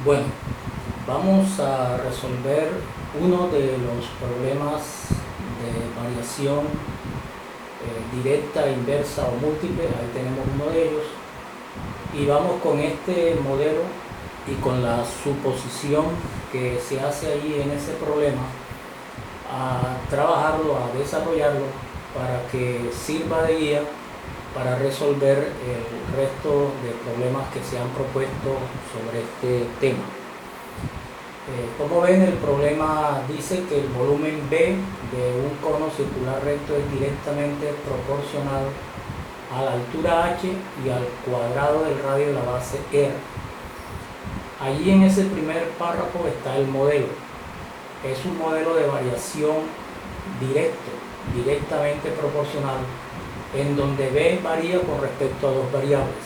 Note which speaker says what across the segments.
Speaker 1: Bueno, vamos a resolver uno de los problemas de variación directa, inversa o múltiple. Ahí tenemos uno de ellos. Y vamos con este modelo y con la suposición que se hace allí en ese problema a trabajarlo, a desarrollarlo para que sirva de guía para resolver el resto de problemas que se han propuesto sobre este tema. Como ven, el problema dice que el volumen B de un cono circular recto es directamente proporcional a la altura h y al cuadrado del radio de la base r. Allí en ese primer párrafo está el modelo. Es un modelo de variación directamente proporcional, en donde B varía con respecto a dos variables,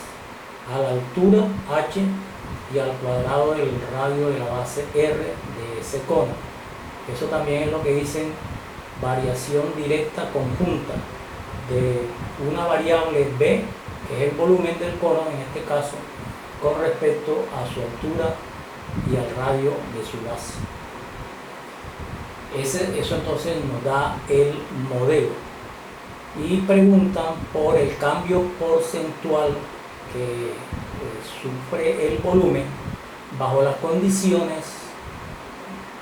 Speaker 1: a la altura h y al cuadrado del radio de la base r de ese cono. Eso también es lo que dicen variación directa conjunta de una variable B, que es el volumen del cono en este caso, con respecto a su altura y al radio de su base. Eso entonces nos da el modelo. Y preguntan por el cambio porcentual que sufre el volumen bajo las condiciones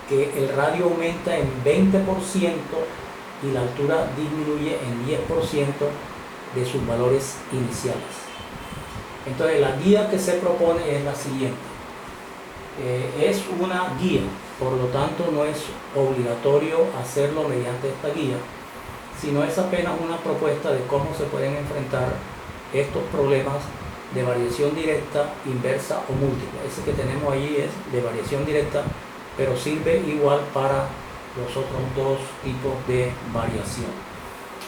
Speaker 1: que el radio aumenta en 20% y la altura disminuye en 10% de sus valores iniciales. Entonces la guía que se propone es la siguiente. Es una guía, por lo tanto no es obligatorio hacerlo mediante esta guía, sino es apenas una propuesta de cómo se pueden enfrentar estos problemas de variación directa, inversa o múltiple. Ese que tenemos ahí es de variación directa, pero sirve igual para los otros dos tipos de variación.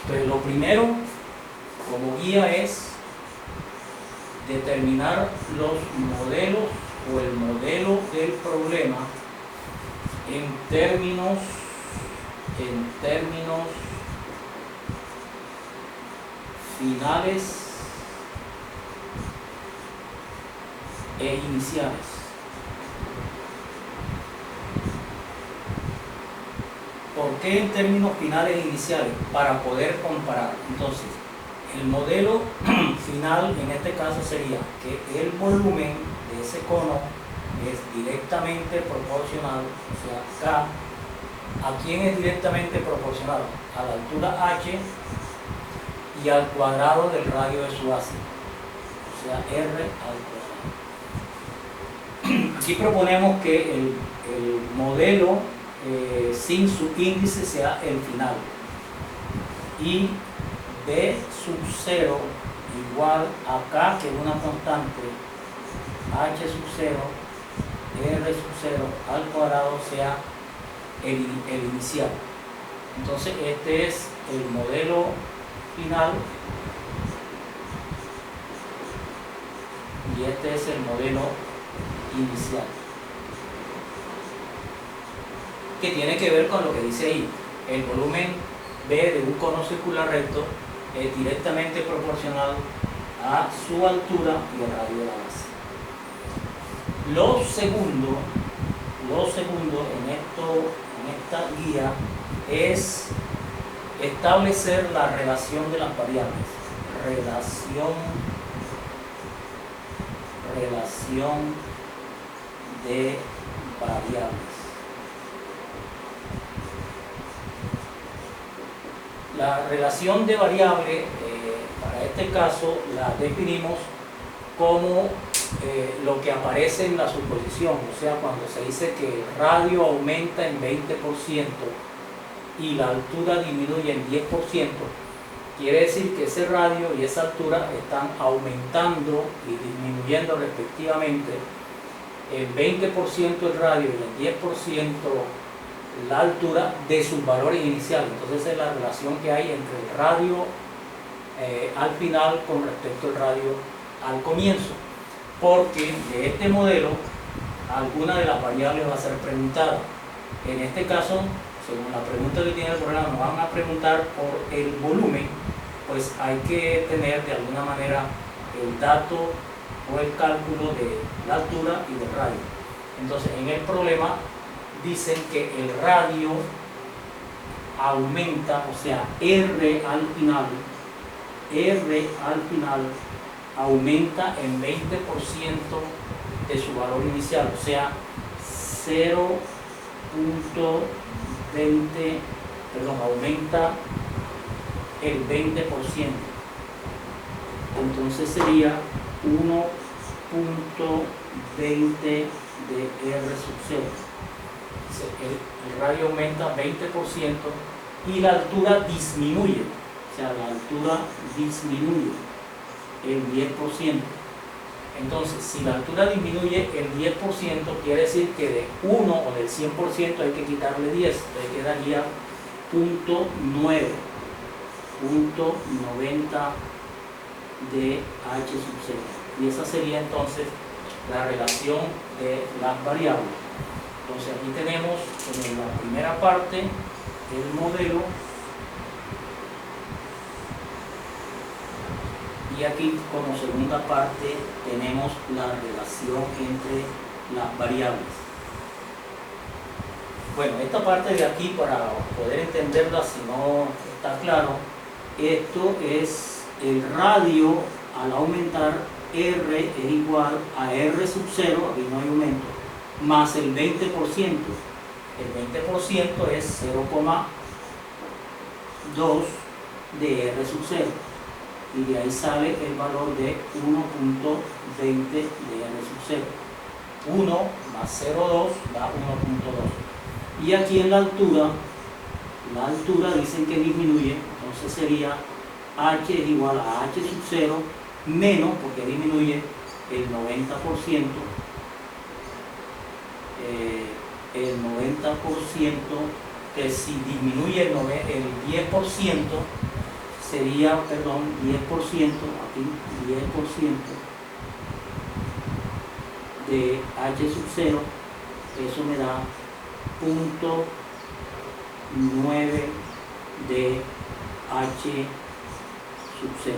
Speaker 1: Entonces lo primero como guía es determinar los modelos o el modelo del problema en términos finales e iniciales. ¿Por qué en términos finales e iniciales? Para poder comparar. Entonces, el modelo final en este caso sería que el volumen de ese cono es directamente proporcional, o sea, K, ¿a quién es directamente proporcional? A la altura h y al cuadrado del radio de su base, o sea, r al cuadrado. Aquí proponemos que el modelo sin su índice sea el final, y B sub 0 igual a K, que es una constante, h sub 0, r sub 0 al cuadrado sea el inicial. Entonces este es el modelo final y este es el modelo inicial, que tiene que ver con lo que dice ahí. El volumen B de un cono circular recto es directamente proporcional a su altura y el radio de la base. Lo segundo en esta guía es establecer la relación de las variables. Relación de variables. La relación de variable, para este caso, la definimos como lo que aparece en la suposición, o sea, cuando se dice que el radio aumenta en 20% y la altura disminuye en 10%, quiere decir que ese radio y esa altura están aumentando y disminuyendo respectivamente el 20% el radio y el 10% la altura de sus valores iniciales. Entonces esa es la relación que hay entre el radio al final con respecto al radio al comienzo, porque de este modelo alguna de las variables va a ser preguntada. En este caso, según la pregunta que tiene el programa, nos van a preguntar por el volumen, pues hay que tener de alguna manera el dato o el cálculo de la altura y del radio. Entonces, en el problema dicen que el radio aumenta, o sea, R al final aumenta en 20% de su valor inicial, o sea, 0.20, aumenta el 20%. Entonces sería 1.20 de R sub 0. El radio aumenta 20% y la altura disminuye, o sea, la altura disminuye el 10%. Entonces, si la altura disminuye el 10%, quiere decir que de 1 o del 100% hay que quitarle 10, entonces quedaría 0.90 de H sub 0. Y esa sería entonces la relación de las variables. Entonces aquí tenemos en la primera parte el modelo y aquí como segunda parte tenemos la relación entre las variables. Bueno, esta parte de aquí, para poder entenderla si no está claro, esto es el radio al aumentar R es igual a R sub 0, aquí no hay aumento, más el 20%. El 20% es 0,2 de R sub 0. Y de ahí sale el valor de 1.20 de R sub 0. 1 más 0,2 da 1.2. Y aquí en la altura dicen que disminuye, entonces sería H es igual a H sub 0 menos, porque disminuye el 90%, que si disminuye el 10%, sería, 10%, aquí 10% de H sub 0, eso me da 0.9 de H sub 0.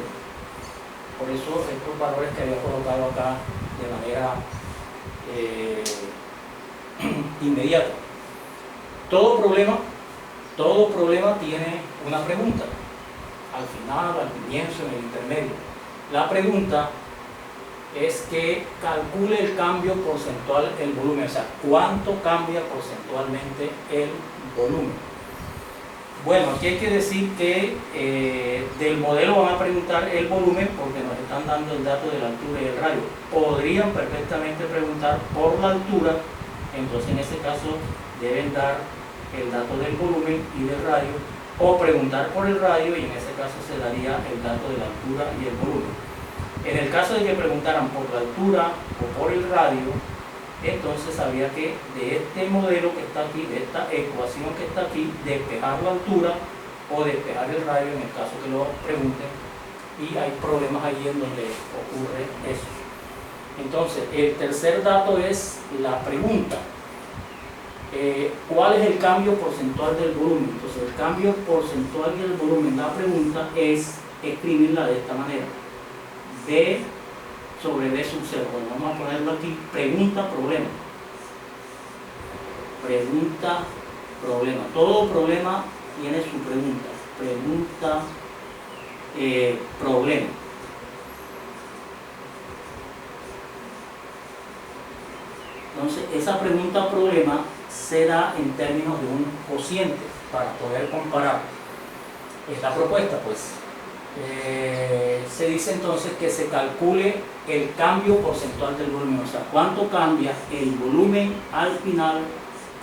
Speaker 1: Por eso estos valores que había colocado acá de manera inmediata. Todo problema tiene una pregunta. Al final, al comienzo, en el intermedio. La pregunta es que calcule el cambio porcentual del volumen, o sea, cuánto cambia porcentualmente el volumen. Bueno, aquí hay que decir que del modelo van a preguntar el volumen porque nos están dando el dato de la altura y el radio. Podrían perfectamente preguntar por la altura, entonces en ese caso deben dar el dato del volumen y del radio, o preguntar por el radio y en ese caso se daría el dato de la altura y el volumen. En el caso de que preguntaran por la altura o por el radio, entonces habría que de este modelo que está aquí, de esta ecuación que está aquí, despejar la altura o despejar el radio en el caso que lo pregunten, y hay problemas ahí en donde ocurre eso. Entonces el tercer dato es la pregunta. ¿Cuál es el cambio porcentual del volumen? Entonces el cambio porcentual del volumen, la pregunta es escribirla de esta manera: B sobre D sub 0. Bueno, vamos a ponerlo aquí: pregunta, problema. Pregunta, problema. Todo problema tiene su pregunta. Pregunta, problema. Entonces esa pregunta, problema, se da en términos de un cociente para poder comparar. Esta propuesta, pues, se dice entonces que se calcule el cambio porcentual del volumen, o sea, cuánto cambia el volumen al final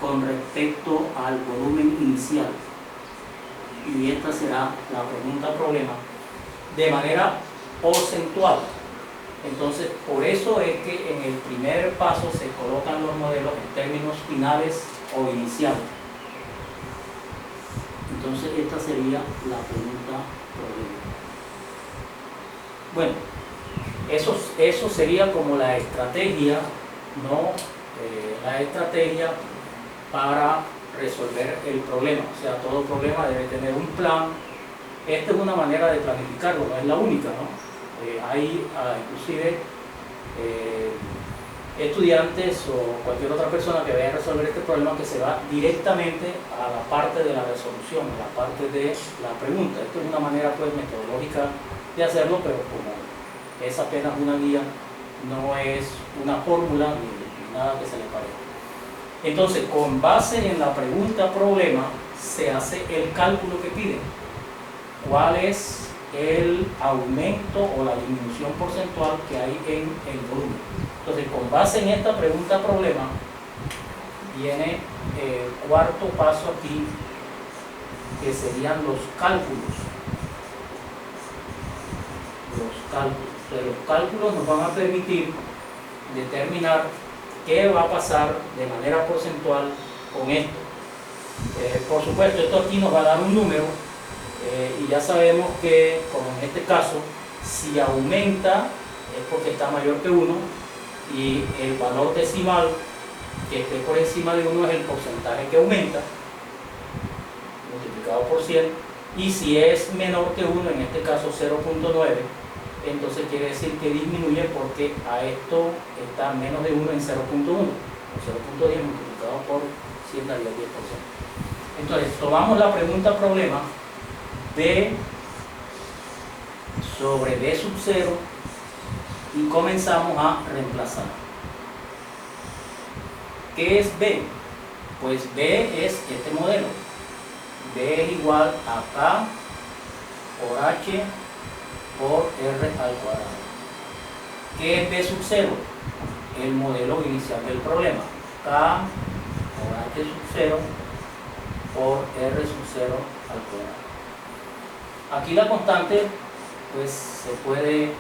Speaker 1: con respecto al volumen inicial. Y esta será la pregunta problema de manera porcentual. Entonces, por eso es que en el primer paso se colocan los modelos en términos finales o iniciales. Entonces, esta sería la pregunta problema. Bueno, eso sería como la estrategia, ¿no? La estrategia para resolver el problema. O sea, todo problema debe tener un plan. Esta es una manera de planificarlo, no es la única, ¿no? Hay inclusive estudiantes o cualquier otra persona que vaya a resolver este problema que se va directamente a la parte de la resolución, a la parte de la pregunta. Esto es una manera pues metodológica de hacerlo, pero como es apenas una guía, no es una fórmula ni nada que se le parezca. Entonces, con base en la pregunta problema, se hace el cálculo que piden. ¿Cuál es el aumento o la disminución porcentual que hay en el volumen? Entonces, con base en esta pregunta problema, viene el cuarto paso aquí, que serían los cálculos. Los cálculos nos van a permitir determinar qué va a pasar de manera porcentual con esto. Por supuesto, esto aquí nos va a dar un número y ya sabemos que, como en este caso, si aumenta es porque está mayor que 1 y el valor decimal que esté por encima de 1 es el porcentaje que aumenta, multiplicado por 100, y si es menor que 1, en este caso 0.9, entonces quiere decir que disminuye porque a esto está menos de 1 en 0.1, o 0.10 multiplicado por 100 daría 10%. Entonces, tomamos la pregunta problema B sobre B sub 0 y comenzamos a reemplazar. ¿Qué es B? Pues B es este modelo. B es igual a K por H por R al cuadrado. ¿Qué es B sub 0? El modelo inicial del problema. K por H sub 0 por R sub 0 al cuadrado. Aquí la constante pues se puede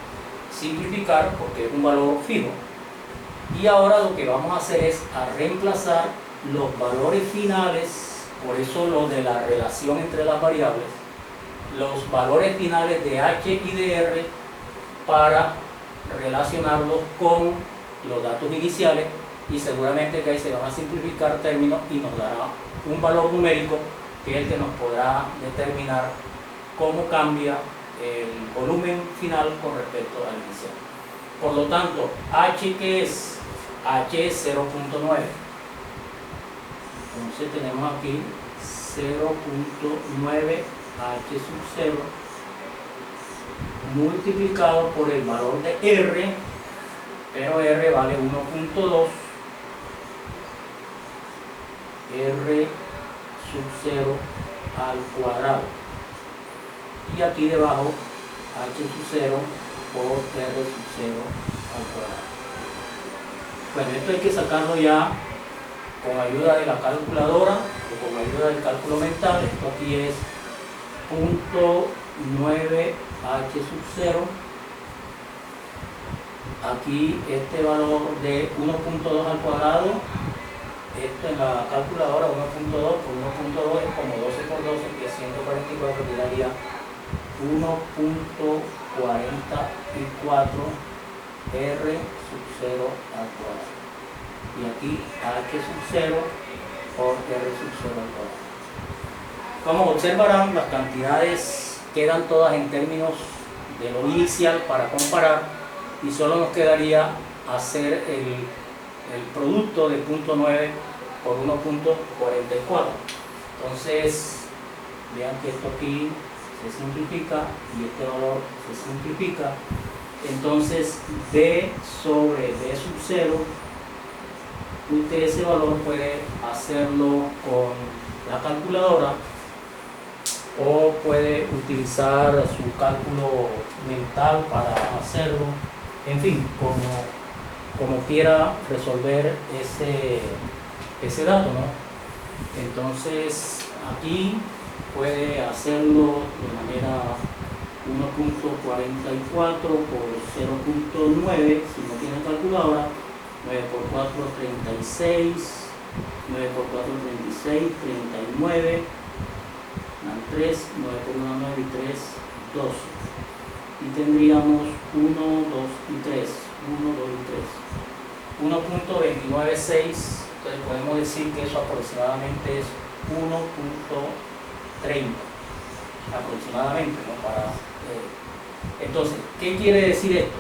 Speaker 1: simplificar porque es un valor fijo. Y ahora lo que vamos a hacer es a reemplazar los valores finales, por eso lo de la relación entre las variables, los valores finales de H y de R para relacionarlos con los datos iniciales, y seguramente que ahí se van a simplificar términos y nos dará un valor numérico que es el que nos podrá determinar cómo cambia el volumen final con respecto al inicial. Por lo tanto, H, ¿qué es? H es 0.9. Entonces tenemos aquí 0.9 H sub 0 multiplicado por el valor de R, pero R vale 1.2, R sub 0 al cuadrado, y aquí debajo H sub 0 por R sub 0 al cuadrado. Bueno, esto hay que sacarlo ya con ayuda de la calculadora o con ayuda del cálculo mental. Esto aquí es 0.9 H sub 0. Aquí este valor de 1.2 al cuadrado, esto en la calculadora 1.2 por 1.2 es como 12 por 12, que es 144, que daría 1.44 R sub 0 al cuadrado. Y aquí H sub 0 por R sub 0 al cuadrado. Como observarán, las cantidades quedan todas en términos de lo inicial para comparar, y solo nos quedaría hacer el producto de 0.9 por 1.44. Entonces, vean que esto aquí se simplifica y este valor se simplifica. Entonces, B sobre B sub 0, usted ese valor puede hacerlo con la calculadora o puede utilizar su cálculo mental para hacerlo. En fin, como quiera resolver ese dato, ¿no? Entonces, aquí puede hacerlo de manera 1.44 por 0.9, si no tiene calculadora. 9 por 4, 36, 9 por 4, 36, 39, más 3, 9 por 1, 9 y 3, 12. Y tendríamos 1, 2 y 3, 1, 2 y 3. 1.296, entonces podemos decir que eso aproximadamente es 1.30, aproximadamente, ¿no? Entonces, ¿qué quiere decir esto?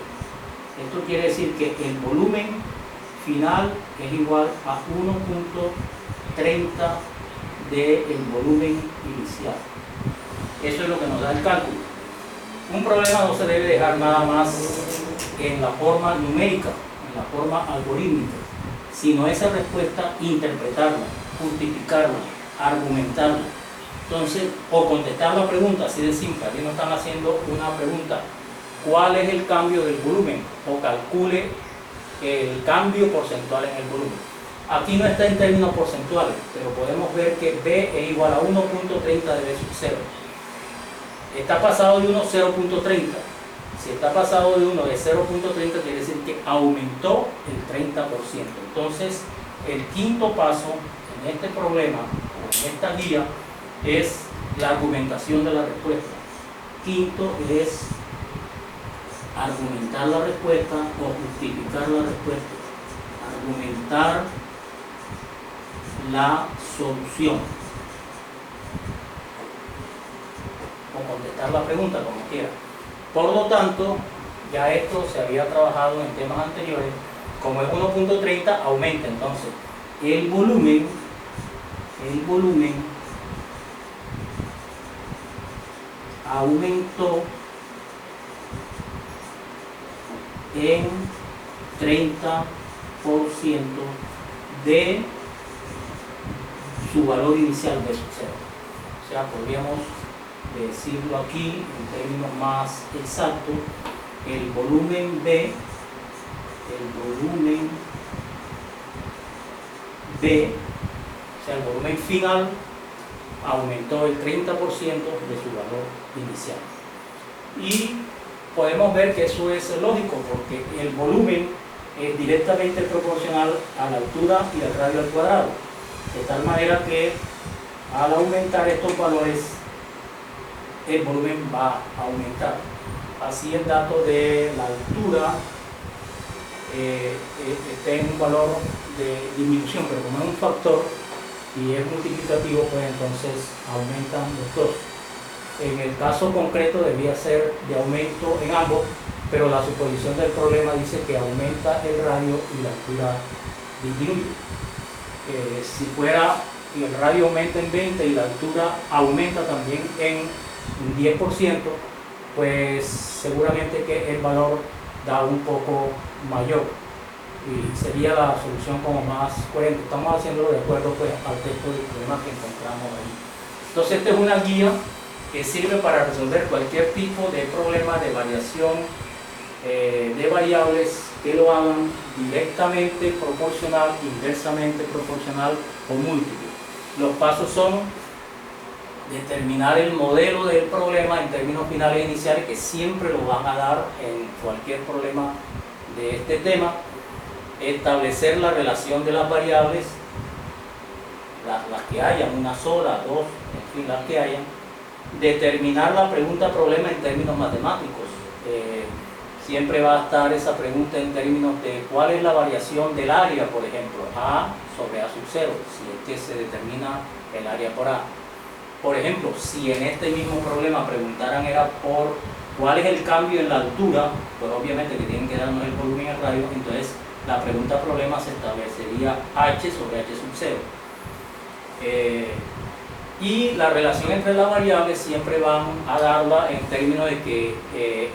Speaker 1: Esto quiere decir que el volumen final es igual a 1.30 del volumen inicial. Eso es lo que nos da el cálculo. Un problema no se debe dejar nada más en la forma numérica, en la forma algorítmica, sino esa respuesta interpretarla, justificarla, argumentarla. Entonces, o contestar la pregunta, así de simple. Aquí nos están haciendo una pregunta: ¿cuál es el cambio del volumen? O calcule el cambio porcentual en el volumen. Aquí no está en términos porcentuales, pero podemos ver que B es igual a 1.30 de B sub 0. Está pasado de 1 0.30. Si está pasado de 1 de 0.30, quiere decir que aumentó el 30%. Entonces, el quinto paso en este problema, o en esta guía, es la argumentación de la respuesta. Quinto es argumentar la respuesta o justificar la respuesta. Argumentar la solución. O contestar la pregunta, como quiera. Por lo tanto, ya esto se había trabajado en temas anteriores. Como es 1.30, aumenta. Entonces, el volumen aumentó en 30% de su valor inicial de su cero. O sea, podríamos decirlo aquí en términos más exactos: el volumen B, o sea, el volumen final, aumentó el 30% de su valor inicial. Y podemos ver que eso es lógico, porque el volumen es directamente proporcional a la altura y al radio al cuadrado, de tal manera que al aumentar estos valores, el volumen va a aumentar. Así el dato de la altura está en un valor de disminución, pero como es un factor y es multiplicativo, pues entonces aumentan los dos. En el caso concreto debía ser de aumento en ambos, pero la suposición del problema dice que aumenta el radio y la altura disminuye. Si fuera que el radio aumenta en 20 y la altura aumenta también en un 10%, pues seguramente que el valor da un poco mayor y sería la solución como más coherente. Estamos haciéndolo de acuerdo pues al texto del problema que encontramos ahí. Entonces esta es una guía que sirve para resolver cualquier tipo de problema de variación de variables que lo hagan directamente proporcional, inversamente proporcional o múltiple. Los pasos son determinar el modelo del problema en términos finales e iniciales, que siempre lo van a dar en cualquier problema de este tema. Establecer la relación de las variables, las que hayan, una sola, dos, en fin, las que hayan. Determinar la pregunta problema en términos matemáticos. Siempre va a estar esa pregunta en términos de cuál es la variación del área, por ejemplo, A sobre A sub 0, si es que se determina el área por A. Por ejemplo, si en este mismo problema preguntaran era por cuál es el cambio en la altura, pues obviamente que tienen que darnos el volumen al radio, entonces la pregunta problema se establecería H sobre H sub 0. Y la relación entre las variables siempre van a darla en términos de que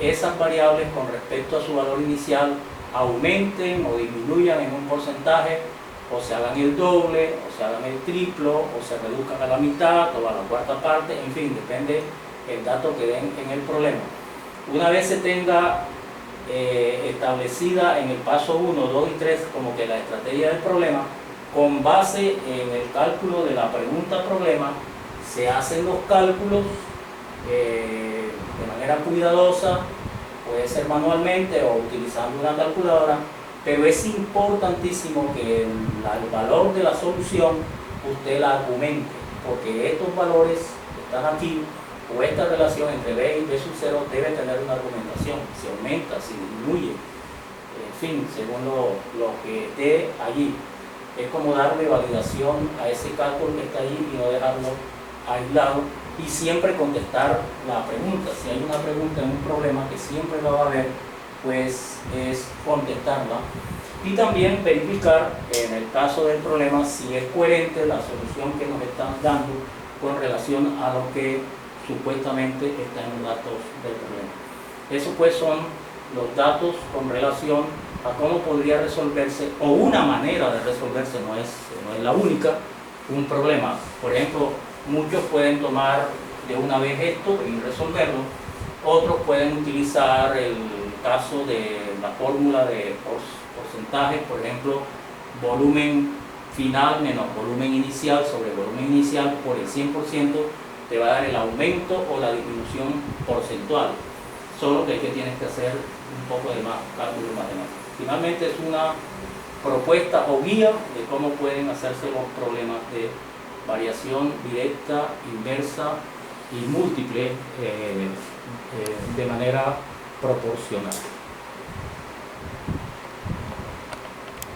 Speaker 1: esas variables con respecto a su valor inicial aumenten o disminuyan en un porcentaje, o se hagan el doble, o se hagan el triplo, o se reduzcan a la mitad o a la cuarta parte, en fin, depende el dato que den en el problema. Una vez se tenga establecida en el paso 1, 2 y 3 como que la estrategia del problema, con base en el cálculo de la pregunta problema, se hacen los cálculos de manera cuidadosa, puede ser manualmente o utilizando una calculadora, pero es importantísimo que el valor de la solución usted la argumente, porque estos valores que están aquí, o esta relación entre B y B sub 0 debe tener una argumentación, si aumenta, si disminuye, en fin, según lo que esté allí. Es como darle validación a ese cálculo que está allí y no dejarlo aislado, y siempre contestar la pregunta. Si hay una pregunta en un problema, que siempre la va a haber, pues es contestarla. Y también verificar, en el caso del problema, si es coherente la solución que nos están dando con relación a lo que supuestamente está en los datos del problema. Esos pues son los datos con relación a cómo podría resolverse, o una manera de resolverse, no es la única, un problema. Por ejemplo, muchos pueden tomar de una vez esto y resolverlo, otros pueden utilizar el caso de la fórmula de porcentajes, por ejemplo, volumen final menos volumen inicial sobre volumen inicial por el 100% te va a dar el aumento o la disminución porcentual, solo que tienes que hacer un poco de más cálculo matemático. Finalmente es una propuesta o guía de cómo pueden hacerse los problemas de variación directa, inversa y múltiple de manera proporcional.